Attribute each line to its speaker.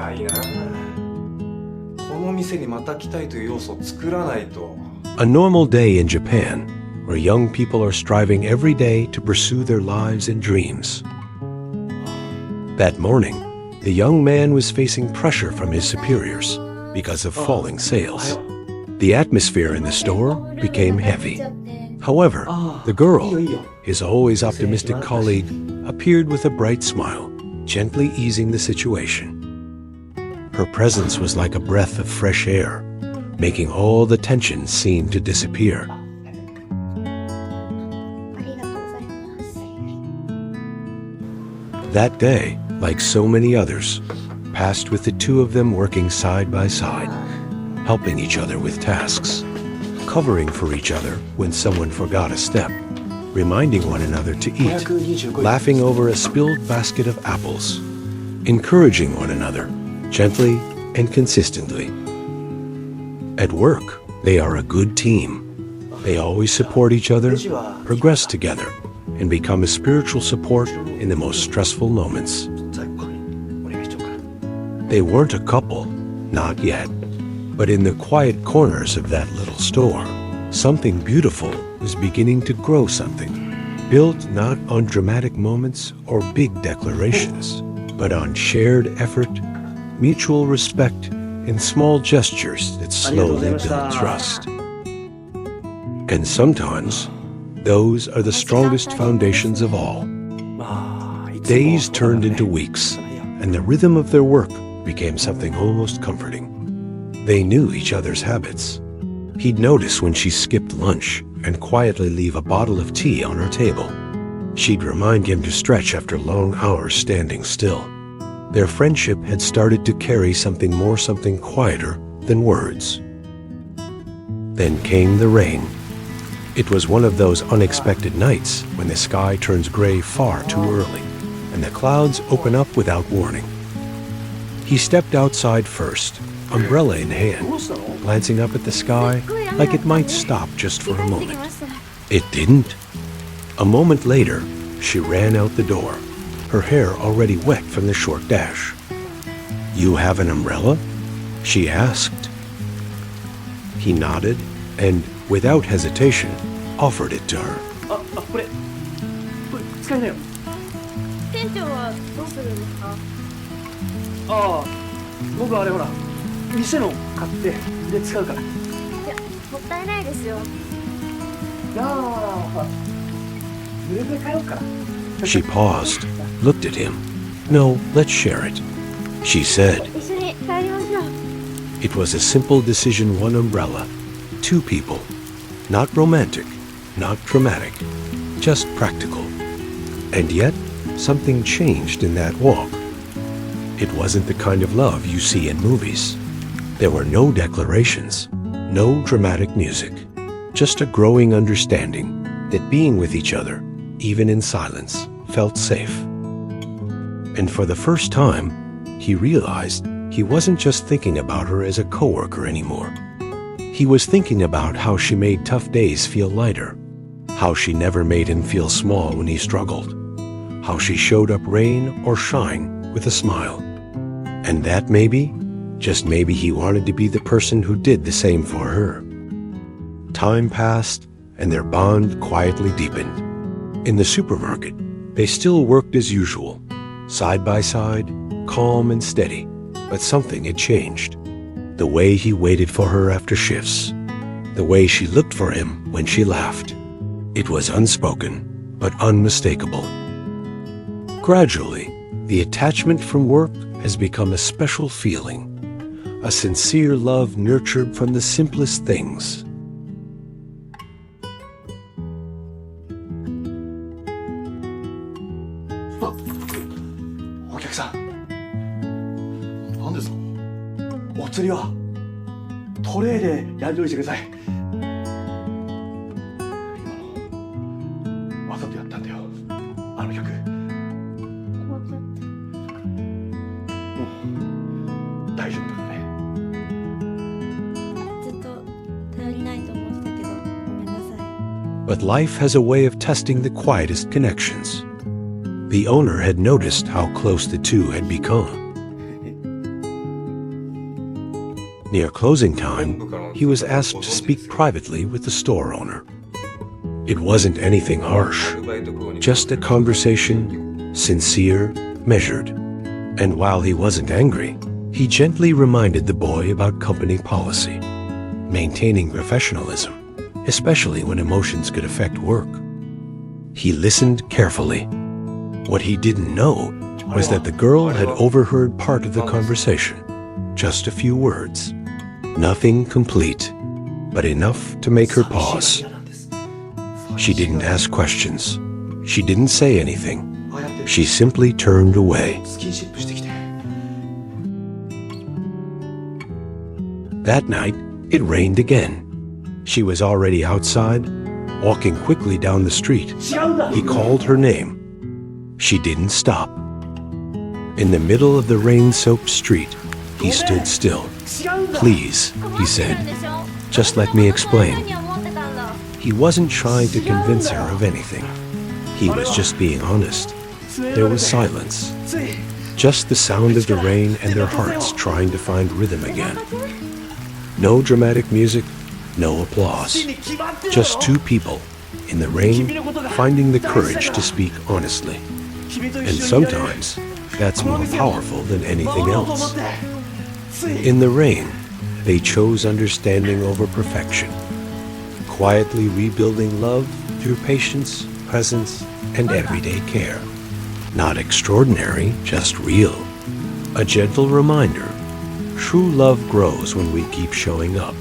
Speaker 1: 辛いな。この店にまた来たいという要素を作らないと。
Speaker 2: A normal day in Japan, where young people are striving every day to pursue their lives and dreams. That morning, the young man was facing pressure from his superiors because of falling sales. The atmosphere in the store became heavy. However, the girl, his always optimistic colleague, appeared with a bright smile, gently easing the situation. Her presence was like a breath of fresh air, making all the tension seem to disappear. That day, like so many others, passed with the two of them working side by side, helping each other with tasks, covering for each other when someone forgot a step, reminding one another to eat, laughing over a spilled basket of apples, encouraging one another, gently and consistently. At work, they are a good team. They always support each other, progress together, and become a spiritual support in the most stressful moments. They weren't a couple, not yet. But in the quiet corners of that little store, something beautiful was beginning to grow something, built not on dramatic moments or big declarations, but on shared effort, mutual respect, and small gestures that slowly build trust. And sometimes, those are the strongest foundations of all. Days turned into weeks, and the rhythm of their work became something almost comforting. They knew each other's habits. He'd notice when she skipped lunch and quietly leave a bottle of tea on her table. She'd remind him to stretch after long hours standing still. Their friendship had started to carry something quieter than words. Then came the rain. It was one of those unexpected nights when the sky turns gray far too early, and the clouds open up without warning. He stepped outside first, umbrella in hand, glancing up at the sky like it might stop just for a moment. It didn't. A moment later, she ran out the door, her hair already wet from the short dash. "You have an umbrella?" she asked. He nodded and, without hesitation, offered it to her.
Speaker 3: これ使いなよ。
Speaker 4: 店長はどうするんですか？
Speaker 3: ああ、僕はあれほら、店の買ってで使うから。いや、
Speaker 4: もったいないですよ。
Speaker 3: じゃあ、濡れて帰ろうから。
Speaker 2: She paused, looked at him. "No, let's share it," she said.
Speaker 4: 一緒に帰りましょう。
Speaker 2: It was a simple decision, one umbrella, two people. Not romantic, not dramatic, just practical. And yet, something changed in that walk. It wasn't the kind of love you see in movies. There were no declarations, no dramatic music, just a growing understanding that being with each other, even in silence, felt safe. And for the first time, he realized he wasn't just thinking about her as a coworker anymore. He was thinking about how she made tough days feel lighter, how she never made him feel small when he struggled, how she showed up rain or shine with a smile. And that maybe, just maybe he wanted to be the person who did the same for her. Time passed, and their bond quietly deepened. In the supermarket, they still worked as usual, side by side, calm and steady, but something had changed. The way he waited for her after shifts, the way she looked for him when she laughed. It was unspoken, but unmistakable. Gradually, the attachment from work has become a special feeling, a sincere love nurtured from the simplest things.
Speaker 3: お客さん、何ですか？お釣りはトレイでやり取りしてください。今のわざとやったんだよ、あの客。
Speaker 4: 怖かった。
Speaker 3: もう大丈夫だね。
Speaker 4: ずっと頼りないと思ってたけど、ごめんなさい。
Speaker 2: But life has a way of testing the quietest connections. The owner had noticed how close the two had become. Near closing time, he was asked to speak privately with the store owner. It wasn't anything harsh, just a conversation, sincere, measured. And while he wasn't angry, he gently reminded the boy about company policy, maintaining professionalism, especially when emotions could affect work. He listened carefully. What he didn't know was that the girl had overheard part of the conversation, just a few words. Nothing complete, but enough to make her pause. She didn't ask questions. She didn't say anything. She simply turned away.
Speaker 3: スキンシップしてきて。
Speaker 2: That night, it rained again. She was already outside, walking quickly down the street. He called her name. She didn't stop. In the middle of the rain-soaked street, he stood still. Please, he said, just let me explain. He wasn't trying to convince her of anything. He was just being honest. There was silence. Just the sound of the rain and their hearts trying to find rhythm again. No dramatic music, no applause. Just two people, in the rain, finding the courage to speak honestly. And sometimes, that's more powerful than anything else. In the rain, they chose understanding over perfection, quietly rebuilding love through patience, presence, and everyday care. Not extraordinary, just real. A gentle reminder, true love grows when we keep showing up.